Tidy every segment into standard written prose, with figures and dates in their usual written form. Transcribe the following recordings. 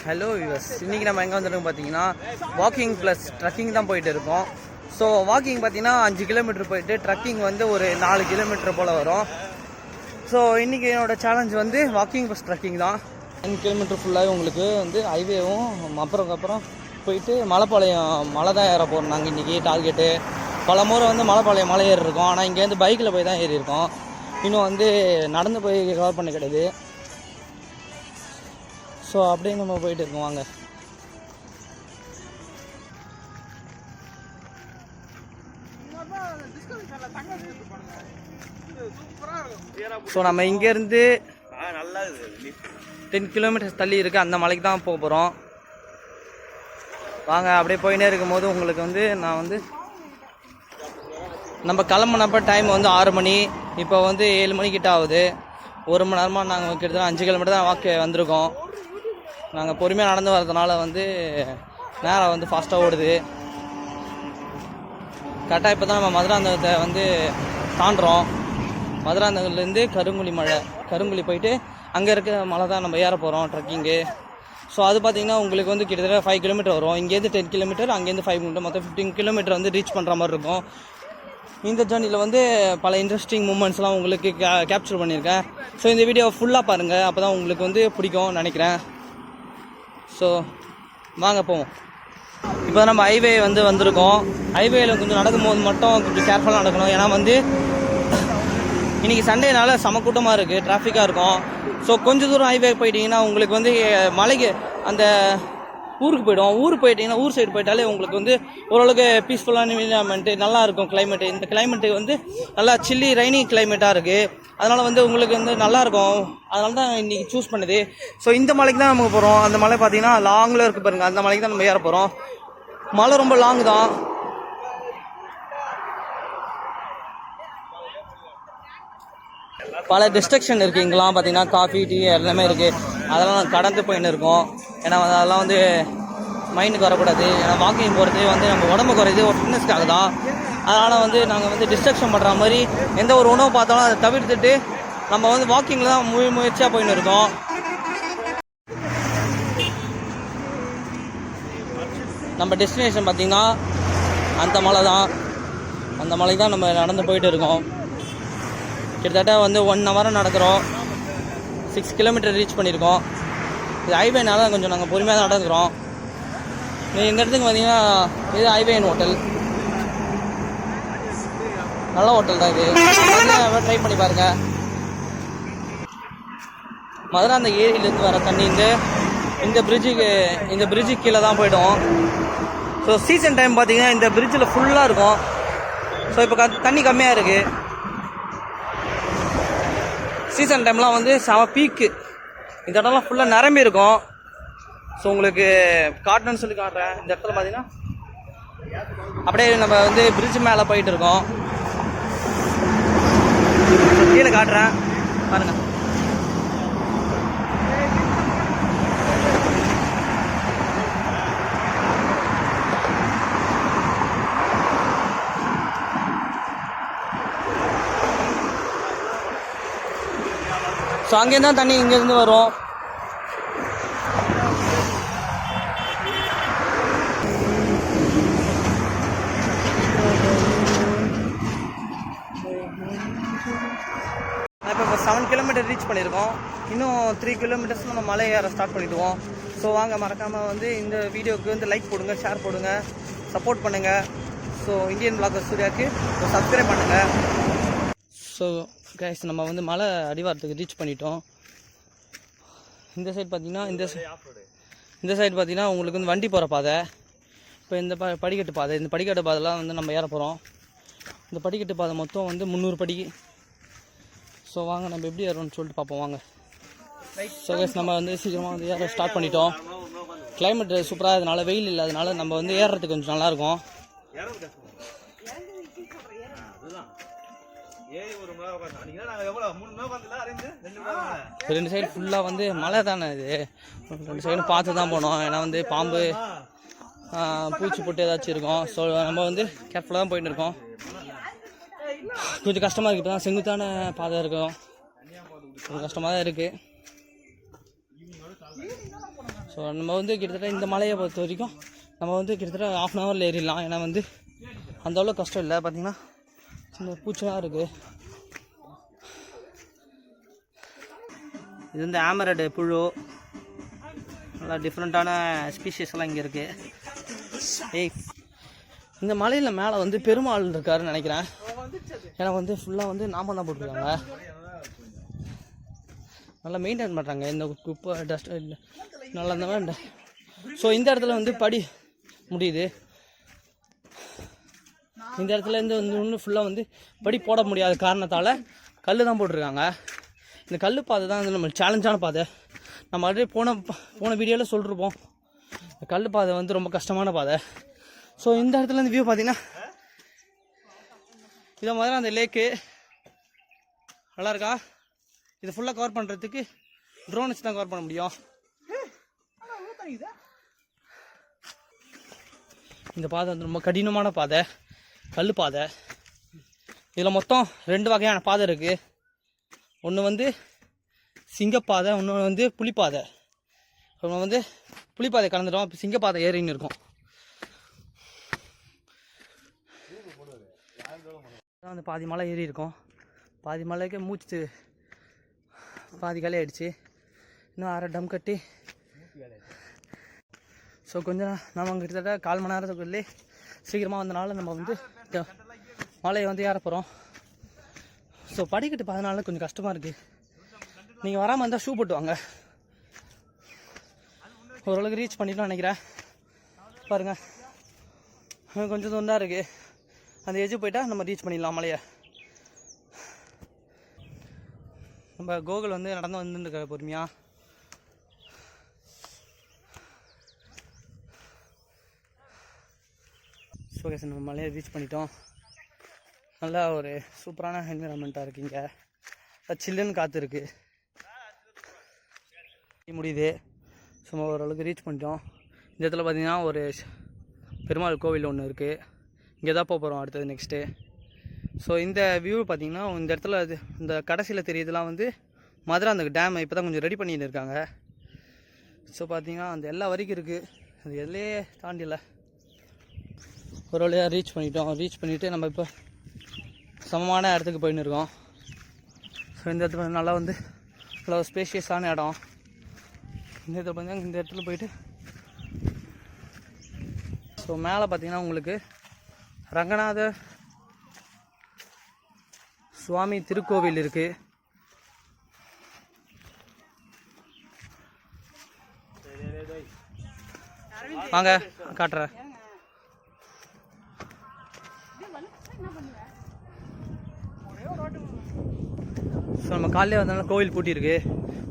Hello US, இன்றைக்கி நம்ம எங்கே வந்துருக்கோம் பார்த்தீங்கன்னா வாக்கிங் ப்ளஸ் ட்ரக்கிங் தான் போயிட்டு இருக்கோம். ஸோ வாக்கிங் பார்த்தீங்கன்னா 5 கிலோமீட்டர் போயிட்டு ட்ரக்கிங் வந்து ஒரு 4 கிலோமீட்டர் போல் வரும். ஸோ இன்றைக்கி என்னோடய சேலஞ்ச் வந்து வாக்கிங் ப்ளஸ் ட்ரக்கிங் தான். 10 கிலோமீட்டர் ஃபுல்லாகவே உங்களுக்கு வந்து ஹைவேவும் அப்புறம் போயிட்டு மலைப்பாளையம் மலை தான் ஏற போகிறோம். நாங்கள் இன்றைக்கி டார்கெட்டு பல முறை வந்து மலைப்பாளையம் மலை ஏறி இருக்கோம். ஆனால் இங்கேருந்து பைக்கில் போய் தான் ஏறி இருக்கோம். இன்னும் வந்து நடந்து போய் கவர் பண்ண கிடையாது. ஸோ அப்படியே நம்ம போயிட்டு இருக்கோம். வாங்க. ஸோ நம்ம இங்கேருந்து 10 கிலோமீட்டர்ஸ் தள்ளி இருக்குது அந்த மலைக்கு தான் போக போகிறோம். வாங்க. அப்படியே போயினே இருக்கும்போது உங்களுக்கு வந்து நான் வந்து நம்ம கிளம்புனப்போ டைம் வந்து 6 மணி, இப்போ வந்து 7 மணிக்கிட்ட ஆகுது. 1 மணி நேரமாக நாங்கள் கிட்டத்தட்ட 5 கிலோமீட்டர் தான் வாக்கு வந்திருக்கோம். நாங்கள் பொறுமையாக நடந்து வரதுனால வந்து நேரம் வந்து ஃபாஸ்ட்டாக ஓடுது. கரெக்டாக இப்போ தான் நம்ம மதுராந்தகத்தை வந்து தாண்டுறோம். மதுராந்தகத்துலேருந்து கருங்குழி போயிட்டு அங்கே இருக்க மலை தான் நம்ம ஏற போகிறோம் ட்ரக்கிங்கு. ஸோ அது பார்த்திங்கன்னா உங்களுக்கு வந்து கிட்டத்தட்ட 5 கிலோமீட்டர் வரும். இங்கேருந்து 10 கிலோமீட்டர், அங்கேருந்து 5 கிலோமீட்டர், மொத்தம் 15 கிலோமீட்டர் வந்து ரீச் பண்ணுற மாதிரி இருக்கும். இந்த ஜேர்னியில் வந்து பல இன்ட்ரெஸ்டிங் மூமெண்ட்ஸ்லாம் உங்களுக்கு கேப்சர் பண்ணியிருக்கேன். ஸோ இந்த வீடியோ ஃபுல்லாக பாருங்கள், அப்போ தான் உங்களுக்கு வந்து பிடிக்கும் நினைக்கிறேன். ஸோ வாங்க போவோம். இப்போ நம்ம ஹைவே வந்து வந்திருக்கோம். ஹைவேயில் கொஞ்சம் நடக்கும்போது மட்டும் கொஞ்சம் கேர்ஃபுல்லாக நடக்கணும். ஏன்னா வந்து இன்றைக்கி சண்டேனால செம கூட்டமாக இருக்குது, டிராஃபிக்காக இருக்கும். ஸோ கொஞ்சம் தூரம் ஹைவே போயிட்டீங்கன்னா உங்களுக்கு வந்து மலைக்கு அந்த ஊருக்கு போயிட்டீங்கன்னா ஊர் சைடு போயிட்டாலே உங்களுக்கு வந்து ஓரளவுக்கு பீஸ்ஃபுல்லான என்விரான்மெண்ட்டு நல்லா இருக்கும். கிளைமேட்டு இந்த கிளைமேட்டு வந்து நல்லா சில்லி ரைனி கிளைமேட்டாக இருக்குது. அதனால் வந்து உங்களுக்கு வந்து நல்லாயிருக்கும். அதனால தான் இன்றைக்கி சூஸ் பண்ணுது. ஸோ இந்த மலைக்கு தான் நமக்கு போகிறோம். அந்த மலை பார்த்திங்கன்னா லாங்கில் இருக்குது பாருங்கள். அந்த மலைக்கு தான் நம்ம ஏற போகிறோம். மலை ரொம்ப லாங் தான். பல டிஸ்ட்ரக்ஷன் இருக்குது. இங்கெல்லாம் பார்த்திங்கன்னா காஃபி, டீ எல்லாமே இருக்குது. அதெல்லாம் நாங்கள் கடந்து போயின்னு இருக்கோம். ஏன்னா அதெல்லாம் வந்து மைண்டுக்கு வரக்கூடாது. ஏன்னா வாக்கிங் போகிறது வந்து நம்ம உடம்பு குறையுது, ஒரு ஃபிட்னஸ்க்காக தான். அதனால் வந்து நாங்கள் வந்து டிஸ்ட்ரக்ஷன் பண்ணுற மாதிரி எந்த ஒரு உணவு பார்த்தாலும் அதை தவிர்த்துட்டு நம்ம வந்து வாக்கிங்கில் தான் முயற்சியாக போயின்னு இருக்கோம். நம்ம டெஸ்டினேஷன் பார்த்திங்கன்னா அந்த மலை தான். அந்த மலைக்கு தான் நம்ம நடந்து போயிட்டு இருக்கோம். கிட்டத்தட்ட வந்து 1 hour நடக்கிறோம். 6 கிலோமீட்டர் ரீச் பண்ணியிருக்கோம். இது ஹைவேனால கொஞ்சம் நாங்கள் பொறுமையாக தான் நடந்துக்கிறோம். இந்த இடத்துக்கு பார்த்தீங்கன்னா இது ஹைவேன் ஹோட்டல். நல்ல ஹோட்டல் தான் இது. ட்ரை பண்ணி பாருங்கள். மதுராந்த ஏரியிலேருந்து வர தண்ணி இந்த பிரிட்ஜுக்கு கீழே தான் போய்டும். ஸோ சீசன் டைம் பார்த்தீங்கன்னா இந்த பிரிட்ஜில் ஃபுல்லாக இருக்கும். ஸோ இப்போ தண்ணி கம்மியாக இருக்குது. சீசன் டைம்லாம் வந்து செம பீக்கு. இந்த இடம்லாம் ஃபுல்லாக நிரம்பி இருக்கும். ஸோ உங்களுக்கு காட்டணும்னு சொல்லி காட்டுறேன். இந்த இடத்துல பார்த்தீங்கன்னா அப்படியே நம்ம வந்து பிரிட்ஜ் மேலே போயிட்டு இருக்கோம். கீழே காட்டுறேன் பாருங்கள். ஸோ அங்கேருந்து தான் தண்ணி இங்கேருந்து வரும். இப்போ 7 கிலோமீட்டர் ரீச் பண்ணியிருக்கோம். இன்னும் 3 கிலோமீட்டர்ஸ் நம்ம மலை ஏற ஸ்டார்ட் பண்ணிவிடுவோம். ஸோ வாங்க, மறக்காமல் வந்து இந்த வீடியோவுக்கு வந்து லைக் போடுங்க, ஷேர் போடுங்க, சப்போர்ட் பண்ணுங்கள். ஸோ இந்தியன் பிளாகர் சூர்யாவுக்கு சப்ஸ்கிரைப் பண்ணுங்கள். ஸோ கைஸ், நம்ம வந்து மலை அடிவாரத்துக்கு ரீச் பண்ணிட்டோம். இந்த சைடு பார்த்தீங்கன்னா இந்த சைடு பார்த்தீங்கன்னா உங்களுக்கு வந்து வண்டி போகிற பாதை. இப்போ இந்த படிக்கட்டு பாதை, இந்த படிக்கட்டு பாதைலாம் வந்து நம்ம ஏற போகிறோம். இந்த படிக்கட்டு பாதை மொத்தம் வந்து 300 படி. ஸோ வாங்க நம்ம எப்படி ஏறோம்னு சொல்லிட்டு பார்ப்போம். வாங்க. ஸோ கைஸ், நம்ம வந்து சீக்கிரமாக வந்து ஏற ஸ்டார்ட் பண்ணிட்டோம். கிளைமேட் சூப்பராக இருந்தனால, வெயில் இல்லாதனால நம்ம வந்து ஏறுறதுக்கு கொஞ்சம் நல்லாயிருக்கும். ரெண்டு சைடு ஃபுல்லாக வந்து மலை தானே. இது 2 சைடும் பார்த்து தான் போனோம். ஏன்னா வந்து பாம்பு, பூச்சி போட்டு ஏதாச்சும் இருக்கும். ஸோ நம்ம வந்து கேர்ஃபுல்லாக தான் போயிட்டு இருக்கோம். கொஞ்சம் கஷ்டமாக இருக்குது. இப்போ தான் செங்குத்தான பாதை இருக்கும், கொஞ்சம் கஷ்டமாக தான் இருக்குது. ஸோ நம்ம வந்து கிட்டத்தட்ட இந்த மலையை பொறுத்த வரைக்கும் நம்ம வந்து கிட்டத்தட்ட 1/2 ஹவரில் ஏறிடலாம். ஏன்னா வந்து அந்தளவு கஷ்டம் இல்லை. பார்த்திங்கன்னா சின்ன பூச்சியாக இருக்குது. இது வந்து ஆமரடு புழு, நல்லா டிஃப்ரெண்ட்டான ஸ்பீஷிஸ்லாம் இங்கே இருக்குது. இந்த மலையில் மேலே வந்து பெருமாள் இருக்காருன்னு நினைக்கிறேன். ஏன்னா வந்து ஃபுல்லாக வந்து நாம தான் போட்டிருக்காங்க. நல்லா மெயின்டைன் பண்ணுறாங்க, எந்த குப்பை டஸ்ட் இல்லை நல்லா இந்த மாதிரி. ஸோ இந்த இடத்துல வந்து படி முடியுது. இந்த இடத்துல இருந்து இன்னும் ஃபுல்லாக வந்து படி போட முடியாத காரணத்தால் கல் தான் போட்டிருக்காங்க. இந்த கல் பாதை தான் வந்து நம்மளுக்கு சேலஞ்சான பாதை. நம்ம ஆல்ரெடி போன வீடியோவில் சொல்லிருப்போம், இந்த கல் பாதை வந்து ரொம்ப கஷ்டமான பாதை. ஸோ இந்த இடத்துல இந்த வியூ பார்த்தீங்கன்னா இதை மாதிரி அந்த லேக்கு நல்லா இருக்கா. இதை ஃபுல்லாக கவர் பண்ணுறதுக்கு ட்ரோன் வச்சு தான் கவர் பண்ண முடியும். இந்த பாதை வந்து ரொம்ப கடினமான பாதை, கல் பாதை. இதில் மொத்தம் 2 வகையான பாதை இருக்குது. ஒன்று வந்து சிங்கப்பாதை, இன்னொன்று வந்து புலிப்பாதை. நம்ம வந்து புலிப்பாதை கலந்துட்டோம், இப்போ சிங்கப்பாதை ஏறின்னு இருக்கும். அந்த பாதி மலை ஏறி இருக்கும். பாதி மலைக்கு மூச்சு பாதி காலி ஆகிடுச்சு. இன்னும் 1/2 டம் கட்டி. ஸோ கொஞ்சம் நம்ம கிட்டத்தட்ட 1/4 மணி நேரத்துக்குள்ளே சீக்கிரமாக வந்தனால நம்ம வந்து மலையை வந்து ஏற போகிறோம். ஸோ படிக்கட்டு பார்த்தனால கொஞ்சம் கஷ்டமாக இருக்குது. நீங்கள் வராமல் இருந்தால் ஷூ போட்டு வாங்க. ஓரளவுக்கு ரீச் பண்ணிட்டோம் நினைக்கிறேன். பாருங்கள் கொஞ்சம் தூரம் தான் இருக்குது. அந்த எஜ்ஜு போயிட்டால் நம்ம ரீச் பண்ணிடலாம் மலையை. நம்ம கோகுல் வந்து நடந்து வந்துருக்க பொறுமையாக. ஸோ கேஸ் நம்ம மலையை ரீச் பண்ணிட்டோம். நல்லா ஒரு சூப்பரான என்விரான்மெண்ட்டாக இருக்குது. இங்கே சில்லுன்னு காற்று இருக்குது, முடியுது. சும்மா ஓரளவுக்கு ரீச் பண்ணிட்டோம். இந்த இடத்துல பார்த்திங்கன்னா ஒரு பெருமாள் கோவில் ஒன்று இருக்குது. இங்கே தான் போக போகிறோம் அடுத்தது நெக்ஸ்ட்டு. ஸோ இந்த வியூ பார்த்திங்கன்னா இந்த இடத்துல இந்த கடைசியில் தெரியுதுலாம் வந்து மதுராந்தகம் டேம் இப்போ தான் கொஞ்சம் ரெடி பண்ணிட்டு இருக்காங்க. ஸோ பார்த்திங்கன்னா அந்த எல்லா வரைக்கும் இருக்குது. அது எல்லையே தாண்டில ஒரு வழியாக ரீச் பண்ணிட்டோம். ரீச் பண்ணிவிட்டு நம்ம இப்போ சமமான இடத்துக்கு போயின்னு இருக்கோம். ஸோ இந்த இடத்துல நல்லா வந்து நல்லா ஸ்பேஷியஸான இடம். இந்த இடத்துல பார்த்தீங்கன்னா இந்த இடத்துல போயிட்டு ஸோ மேலே பார்த்தீங்கன்னா உங்களுக்கு ரங்கநாத சுவாமி திருக்கோவில் இருக்குது. வாங்க காட்டுறேன். ஸோ நம்ம காலையில் வந்தோம்னா கோவில் பூட்டியிருக்கு.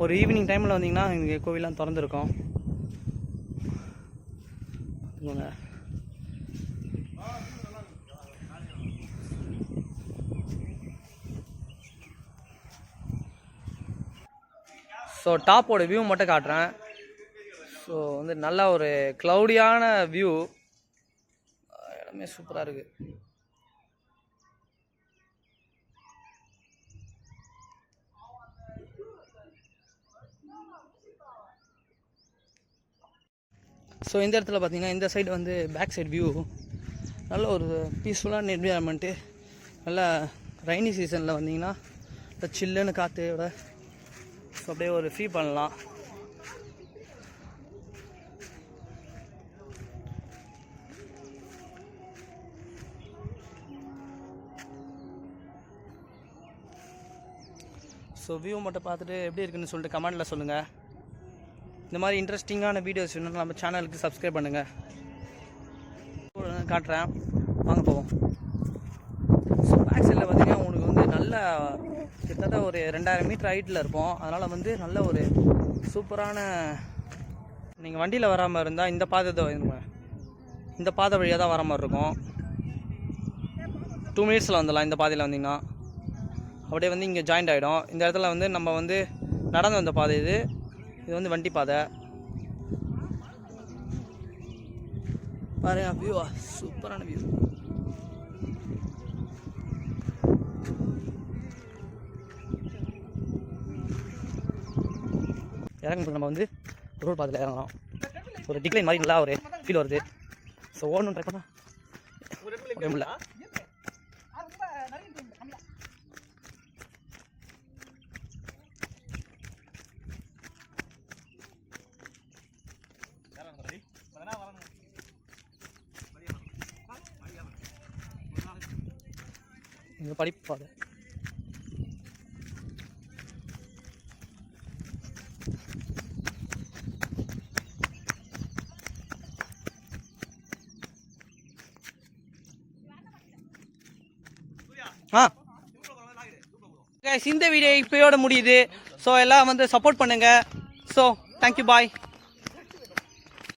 ஒரு ஈவினிங் டைமில் வந்தீங்கன்னா இங்கே கோவில்லாம் திறந்துருக்கோம். ஸோ டாப்போட வியூ மட்டும் காட்டுறேன். ஸோ வந்து நல்லா ஒரு க்ளவுடியான வியூ, இடமே சூப்பராக இருக்குது. ஸோ இந்த இடத்துல பார்த்தீங்கன்னா இந்த சைடு வந்து பேக் சைடு வியூ நல்ல ஒரு பீஸ்ஃபுல்லான என்விரான்மெண்ட்டு. நல்லா ரைனி சீசனில் வந்தீங்கன்னா இந்த சில்லுன்னு காற்றோட ஸோ அப்படியே ஒரு ஃப்ரீ பண்ணலாம். ஸோ வியூ மட்டும் பார்த்துட்டு எப்படி இருக்குன்னு சொல்லிட்டு கமெண்டில் சொல்லுங்கள். இந்த மாதிரி இன்ட்ரெஸ்டிங்கான வீடியோஸ் வேணும்னா நம்ம சேனலுக்கு சப்ஸ்கிரைப் பண்ணுங்கள். காட்டுறேன், வாங்க போவோம். ஸோ பேக் சைடில் பார்த்தீங்கன்னா உங்களுக்கு வந்து நல்ல கிட்டத்தட்ட ஒரு 2000 மீட்டர் ஹைட்டில் இருப்போம். அதனால் வந்து நல்ல ஒரு சூப்பரான, நீங்கள் வண்டியில் வராமல் இருந்தால் இந்த பாதை இந்த பாதை வழியாக தான் வர மாதிரி இருக்கும். 2 மினிட்ஸில் வந்துடலாம். இந்த பாதையில் வந்தீங்கன்னா அப்படியே வந்து இங்கே ஜாயிண்ட் ஆகிடும். இந்த இடத்துல வந்து நம்ம வந்து நடந்து வந்த பாதை இது வந்து வண்டி பாதை. பாருங்க வியூவா, சூப்பரான வியூ. இறங்கும் நம்ம வந்து ரோடு பாதையில் இறங்கலாம். ஒரு டிக்ளைன் மாதிரி நல்லா ஒரு ஃபீல் வருது. ஸோ ஓடணும் ட்ரை பண்ணால் முடியல. இங்கே படிப்பாது இந்த வீடியோ இப்போயோட முடியுது. ஸோ எல்லாம் வந்து சப்போர்ட் பண்ணுங்கள். ஸோ தேங்க்யூ, பாய்.